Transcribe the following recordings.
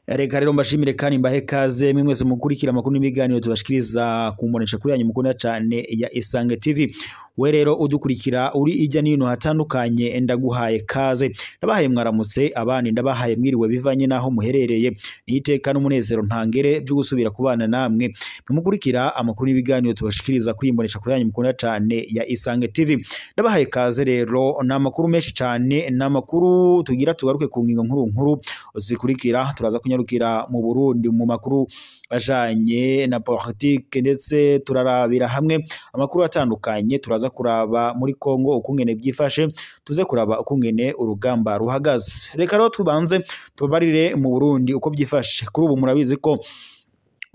Reka rero mbashimire kandi mbahe kaze mwese mukurikira amakuru n'ibiganiro tubashikiriza ku mbonesha kuri yanyu mukunda cyane ya Isange TV. We rero udukurikira uri ijya n'ino hatandukanye ndaguhaye kaze, ndabahaye mwaramutse, abandi ndabahaye mwiriwe bivanye naho muherereye, niteka n'umunezero ntangere byo gusubira kubana namwe mukurikira amakuru n'ibiganiro tubashikiriza kuri mbonesha kuri yanyu mukunda cyane ya Isange TV. Ndabahaye kaze rero na makuru menshi cyane, na makuru tugira tugaruke ku ngingo nkuru zikurikira. Turaza kunyarukira mu Burundi mu makuru ajanye na politique, ndetse turarabira hamwe amakuru atandukanye. Turaza kuraba muri Kongo ukungene byifashe, tuze kuraba ukungene urugamba ruhagaze. Reka rero tubanze tubarire mu Burundi uko byifashe. Kuri ubu murabizi ko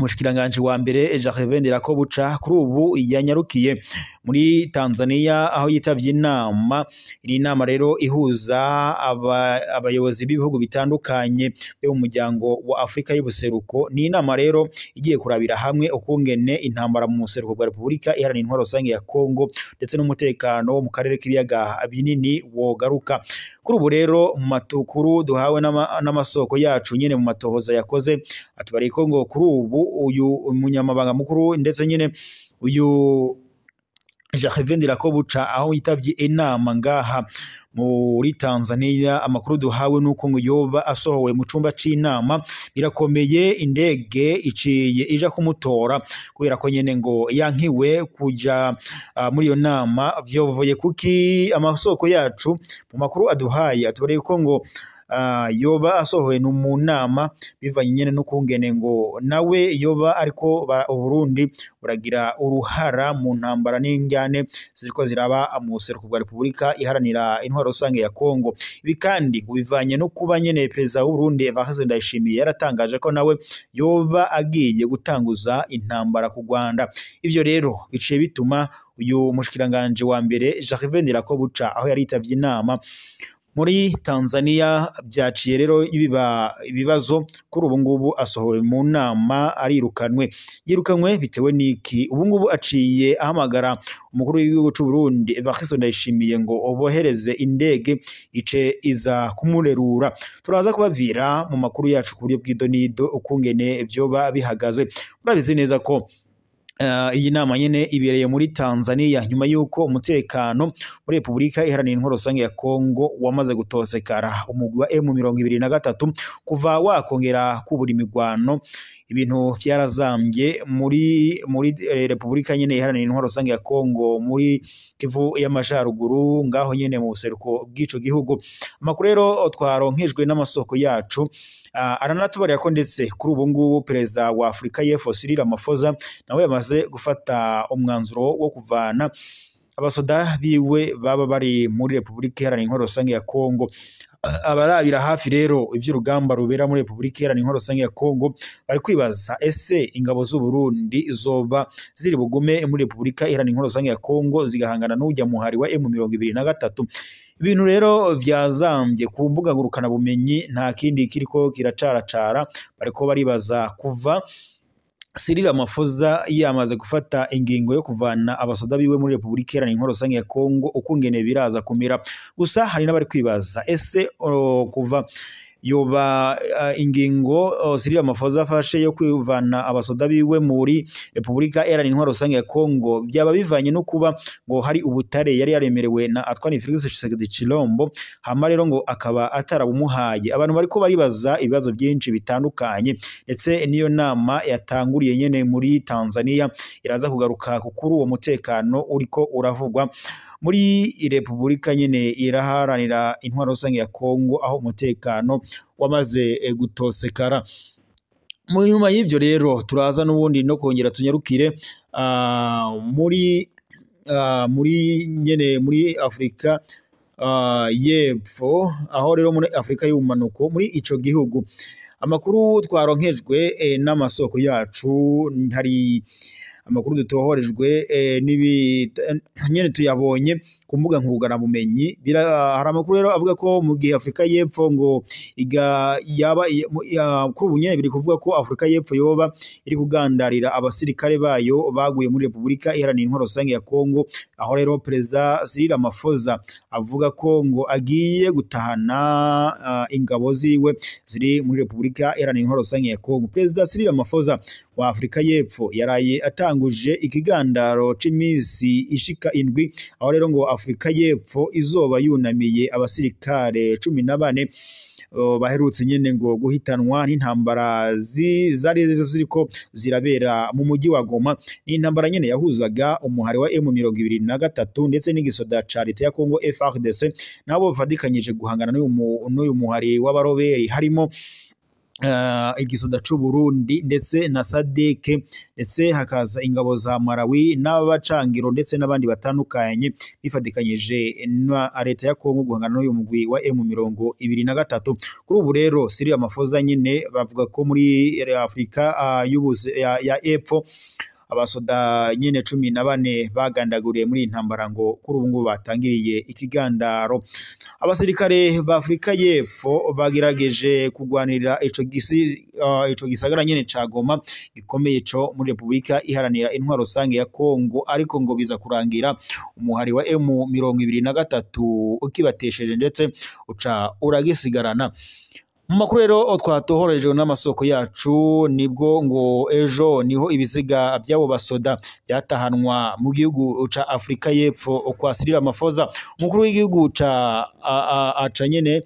Mushikiranganje wa mbere Gervais Ndirakobuca kuri ubu yanyarukiye muri Tanzania aho yitavye inama. Iri nama rero ihuza abayobozi b'ibihugu bitandukanye byo mu muryango wa Afrika y'ubuseruko. Ni inama rero igiye kurabira hamwe ukungene intambara mu buseruko bwa Republika Iharanira Intwaro Rusange ya Kongo ndetse n'umutekano mu karere k'ibiyaga binini wogaruka. Kuri ubu rero mu matukuru duhawe n'amasoko yacu nyene mu matohoza yakoze atubariye ko ngo kuri ubu uyu umunyamabanga mukuru ndetse nyene uyu Gervais Ndirakobuca aho yitavye inama ngaha muri Tanzania. Amakuru duhawe nuko ngo yoba asohowe mu cumba c'inama, birakomeye indege iciye ija kumutora kubera ko nyene ngo yankiwe kuja muri iyo nama. Vyovoye kuki amasoko yacu mu makuru aduhaye atubariye ko ngo yoba asohowe mu nama bivanye nyene n'ukungene ngo nawe yoba ariko Burundi buragira uruhara mu ntambara n'injyane ziriko ziraba mu buseruko bwa Republika Iharanira Intwaro Rusange ya Kongo. Ibi kandi bivanye no kuba nyene perezida w'u Burundi Evariste Ndayishimiye yaratangaje ko nawe yoba agiye gutanguza intambara ku Rwanda. Ivyo rero biciye bituma uyu mushikiranganje wa mbere Gervais Ndirakobuca aho yari yitavye inama muri Tanzania byaciye rero ibibazo. Kuri ubu ngubu asohowe mu nama yirukanwe bitewe niki. Ubu ngubu aciye ahamagara umukuru w'igihugu cy'u Burundi Evariste Ndayishimiye ngo obohereze indege ice iza kumurerura. Turaza kubavira mu makuru yacu ku buryo bw'idonido ukungene byoba bihagaze. Murabizi neza ko iyi nama nyene ibereye muri Tanzania nyuma yuko umutekano muri Republika Iharanira Intwaro Rusange ya Kongo wamaze gutosekara. Umugwi wa M23 kuva wakongera kubura imigwano, ibintu vyarazambye muri Republika nyene Iharanira Intwaro Rusange ya Kongo muri Kivu y'Amajyaruguru ngaho nyene mu buseruko bw'ico gihugu. Amakuru rero twaronkejwe n'amasoko yacu aranatubarira ko ndetse kuri ubu ngubu perezida wa Afrika y'Epfo Cyril Ramaphosa nawe yamaze gufata umwanzuro wo kuvana abasoda biwe baba bari muri Republika Iharanira Intwaro Rusange ya Kongo. Abarabira hafi rero ivy'urugamba rubera muri Republika Iharanira Intwaro Rusange ya Kongo bari kwibaza ese ingabo z'u Burundi zoba ziri bugume muri Republika Iharanira Intwaro Rusange ya Kongo zigahangana n'ujya muhari wa M23. Ibintu rero vyazambye ku mbuga ngurukana bumenyi, nta kindi kiriko kiracaracara. Bariko baribaza kuva Cyril Ramaphosa yamaze gufata ingingo yo kuvana abasoda biwe muri Republika Iharanira Intwaro Rusange ya Kongo ukungene biraza kumira. Gusa hari n'abari kwibaza ese kuva yoba ingingo Cyril Ramaphosa afashe yo kwivana abasoda biwe muri Republika Iharanira Intwaro Rusange ya Kongo byaba bivanye no kuba ngo hari ubutare yari yaremerewe na Antoine Felix Tshisekedi Tshilombo, hama rero ngo akaba atarabumuhaye. Abantu bariko baribaza ibibazo byinshi bitandukanye, ndetse niyo nama yatanguriye nyene muri Tanzania iraza kugaruka kuri uwo mutekano uriko uravugwa muri Republika nyene Iharanira Intwaro Rusange ya Kongo aho umutekano wamaze gutosekara. Mu nyuma y'ivyo rero turaza n'ubundi no kongera tunyarukire muri Afrika y'Epfo, aho rero muri Afrika y'ubumanuko muri ico gihugu. Amakuru twaronkejwe n'amasoko yacu, hari amakuru dutohorejwe nyene tuyabonye ku mbuga nkuruganabumenyi. Hari amakuru rero avuga ko mu gihe Afrika y'Epfo ngo kuri ubu nyene biri kuvuga ko Afrika y'Epfo yoba iri kugandarira abasirikare bayo baguye muri Repubulika Iharanira Intwaro Rusange ya Kongo, aho rero Perezida Cyril Ramaphosa avuga ko ngo agiye gutahana ingabo ziwe ziri muri Repubulika Iharanira Intwaro Rusange ya Kongo. Perezida Cyril Ramaphosa wa Afrika y'Epfo yaraye atanguje ikigandaro c'imisi ishika 7, aho rero ngo Afrika y'Epfo izoba yunamiye abasirikare 14 baherutse nyene ngo guhitanwa n'intambara zari ziriko zirabera mu mujyi wa Goma. N'intambara nyene yahuzaga umuhari wa M23 ndetse n'igisoda ca leta ya Kongo FARDC nabo bafadikanyije guhangana n'uyu muhari w'abaroberi, harimo igisoda c'u Burundi ndetse na SADC, ndetse hakaza ingabo za Malawi n'abacangiro ndetse n'abandi batandukanye bifadikanyije na leta ya Kongo guhangana n'uyu mugwi wa M23. Kuri ubu rero Cyril Ramaphosa nyine bavuga ko muri Afrika ya Epfo abasoda nyene 14 bagandaguriye muri intambara ngo kuri ubu ngo batangiriye ikigandaro. Abasirikare ba Afrika y'Epfo bagerageje kugwanirira ico gisagara nyene ca Goma gikomeye co muri Repubulika Iharanira Intwaro Rusange ya Kongo, ariko ngo biza kurangira umuhari wa M23 ukibatesheje ndetse uca uragisigarana. Mu makuru rero twatohoreje n'amasoko yacu nibwo ngo ejo niho ibiziga byabo basoda byatahanwa mu gihugu ca Afrika y'Epfo kwa Cyril Ramaphosa. Umukuru w'igihugu aca nyene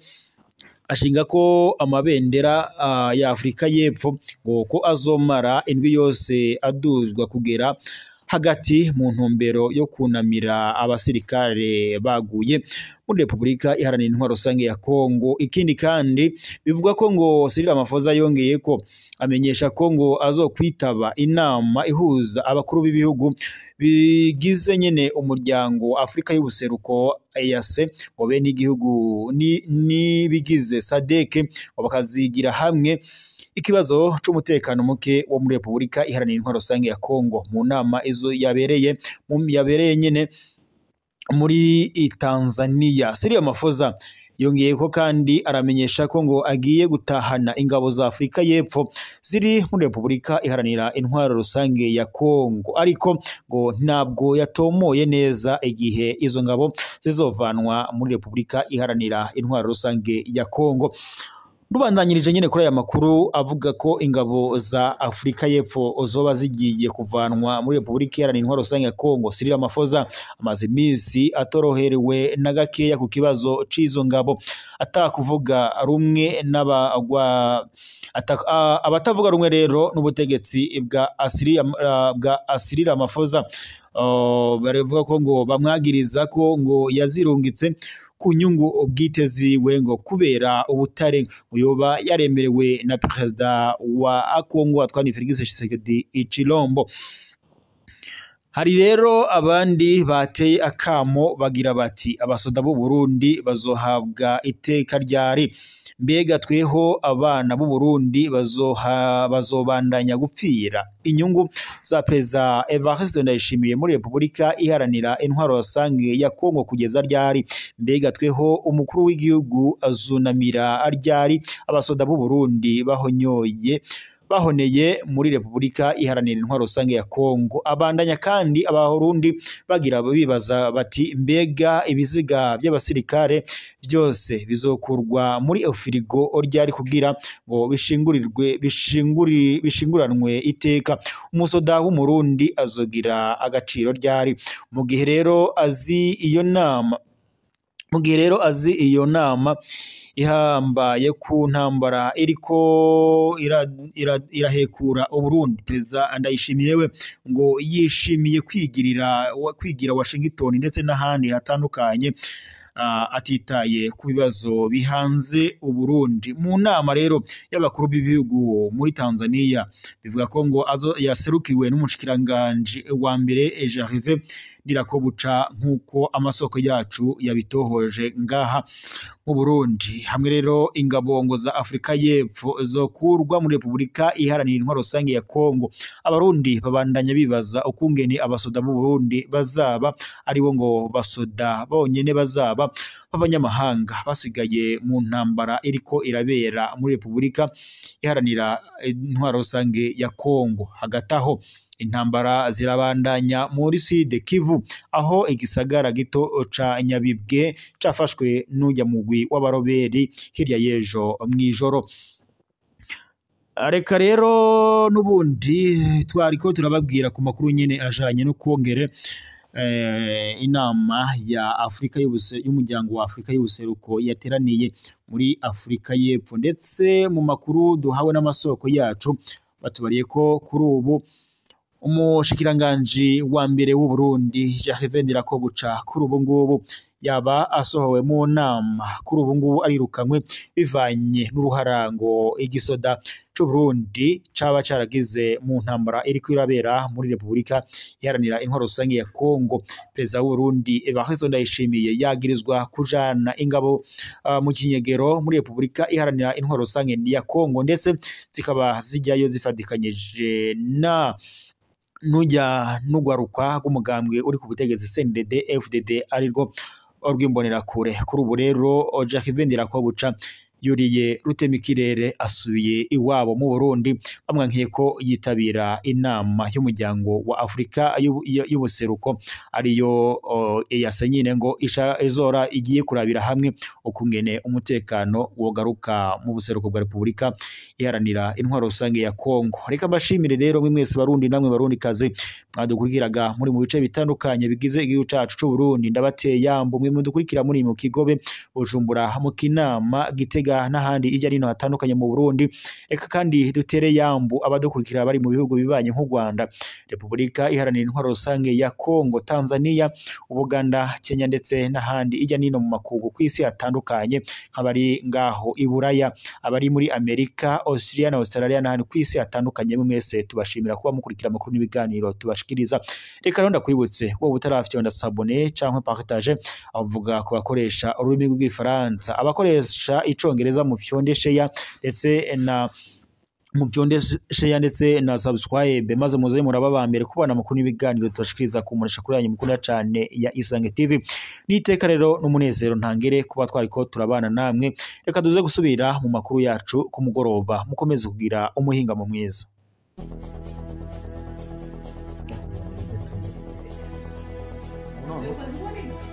ashinga ko amabendera ya Afrika y'Epfo ngo ko azomara indwi yose aduzwa kugera hagati mu ntumbero yo kunamira abasirikare baguye muri Repubulika Iharanira Intwaro Rusange ya Kongo. Ikindi kandi bivuga ko ngo Cyril Ramaphosa yongeye ko amenyesha ko ngo azokwitaba inama ihuza abakuru b'ibihugu bigize nyene umuryango Afrika y'ubuseruko EAC, ngo bene igihugu ni bigize SADC ngo bakazigira hamwe ikibazo c'umutekano muke wo muri Repubulika Iharanira Intwaro Rusange ya Kongo. Mu nama izo yabereye nyene muri Tanzania. Cyril Ramaphosa yongeye ko kandi aramenyesha ko ngo agiye gutahana ingabo za Afrika y'Epfo ziri muri Repubulika Iharanira Intwaro Rusange ya Kongo, ariko ngo ntabwo yatomoye neza igihe izo ngabo zizovanwa muri Repubulika Iharanira Intwaro Rusange ya Kongo. Rubandanyirije nyene kuri aya makuru avuga ko ingabo za Afrika y'Epfo zoba zigiye kuvanwa muri Repubulika Iharanira Intwaro Rusange ya Kongo. Cyril Ramaphosa amaze imisi atoroherewe na gakeya ku kibazo c'izo ngabo, atakuvuga rumwe abatavuga rumwe rero n'ubutegetsi bwa Cyril Ramaphosa baravuga ko ngo bamwagiriza ko ngo yazirungitse ku nyungu bwite ziwe, ngo kubera ubutare uyoba yaremerewe na Perezida wa Kongo Antoine Félix Tshisekedi Tshilombo. Hari rero abandi bateye akamo bagira bati abasoda b'u Burundi bazohabwa iteka ryari, mbega tweho abana b'u Burundi bazobandanya gupfira inyungu za Perezida Evariste Ndayishimiye muri Repubulika Iharanira Intwaro Rusange ya Kongo kugeza ryari, mbega tweho umukuru w'igihugu azunamira ryari abasoda b'u Burundi bahoneye muri Repubulika Iharanira Intwaro Rusange ya Kongo. Abandanya kandi abarundi bagira bibaza bati mbega ibiziga by'abasirikare byose bizokurwa muri ofirigo ryari kugira ngo bishinguranwe iteka, umusoda w'umurundi azogira agaciro ryari? Mu gihe rero azi iyo nama ihambaye ku ntambara iriko irahekura Uburundi, Perezida Ndayishimiye we ngo yishimiye kwigira Washington ndetse n'ahandi hatandukanye atitaye ku bibazo bihanze Uburundi. Mu nama rero y'abakuru b'ibihugu muri Tanzania bivuga ko ngo yaserukiwe n'umushikiranganje wa mbere Jean-Yves Ndirakobuca nk'uko amasoko yacu yabitohoje ngaha mu Burundi. Hamwe rero ingabongo za Afrika y'Epfo zokurwa muri Repubulika Iharanira Intwaro Rusange ya Kongo, abarundi babandanya bibaza ukungene abasoda b'u Burundi bazaba aribo ngo basoda bonyene bazaba b'abanyamahanga basigaye mu ntambara iriko irabera muri Repubulika Iharanira Intwaro Rusange ya Kongo. Hagataho intambara zirabandanya muri Sud Kivu, aho igisagara gito ca Nyabibwe cafashwe n'ujya mugwi w'abaroberi hirya y'ejo mwijoro. Reka rero nubundi twariko turababwira ku makuru nyene ajanye no kwongere inama ya Afrika y'umuryango wa Afrika y'ubuseruko yateraniye muri Afrika y'Epfo, ndetse mu makuru duhawe n'amasoko yacu batubariye ko kuri ubu umushikiranganji wa mbere w'u Burundi Gervais Ndirakobuca kuri ubu ngubu yaba asohowe mu nama, kuri ubu ngubu arirukanwe bivanye n'uruharango igisoda c'u Burundi caba caragize mu ntambara iriko irabera muri Repubulika Iharanira Intwaro Rusange ya Kongo. Perezida w'u Burundi Evariste Ndayishimiye yagirizwa kujana ingabo mu kinyegero muri Repubulika Iharanira Intwaro Rusange ya Kongo, ndetse zikaba zijyayo zifatikanyije na n'ugwaruka rw'umugambwe uri ku butegetsi CNDD FDD arirwo urw'imbonerakure. Kuri ubu rero Gervais Ndirakobuca yuriye rutemikirere asubiye iwabo mu Burundi, bamwankiye ko yitabira inama y'umuryango wa Afrika y'ubuseruko ariyo yasenyine ngo izora igiye kurabira hamwe ukungene umutekano wogaruka mu buseruko bwa Repubulika Iharanira Intwaro Rusange ya Kongo. Reka mbashimire rero mwese Barundi namwe Barundi kaze mwadukurikiraga muri mu bice bitandukanye bigize igihugu cacu c'u Burundi. Ndabateye yambo mwe mudukurikira muri mu Kigobe, Bujumbura, mu Kinama, Gitega n'ahandi ijya nino hatandukanye mu Burundi. Reka kandi dutere yambu abadukurikira bari mu bihugu bibanye nk'u Rwanda, Repubulika Iharanira Intwaro Rusange ya Kongo, Tanzania, Uganda, Kenya, ndetse n'ahandi ijya nino mu makungu kw'isi hatandukanye, nk'abari ngaho i Buraya, abari muri Amerika, Australia na Australia n'ahandi kw'isi hatandukanye. Mwese tubashimira kuba mukurikira amakuru n'ibiganiro tubashikiriza. Reka rero ndakwibutse wowe utarafite wenda s'abonner canke partager, avuga ku bakoresha ururimi rw'igifaransa, abakoresha icongereza mu fyondesheya ndetse na mu byondesheya ndetse na subscribe, maze muze muraba mbere kubana amakuru n'ibiganiro tubashikiriza ku munesha kuri yanyu mukunda cyane ya Isange TV. Niteka rero n'umunezero ntangere kuba twariko turabana namwe. Reka duze gusubira mu makuru yacu ku mugoroba, mukomeze kugira umuhinga mu mwiza. No.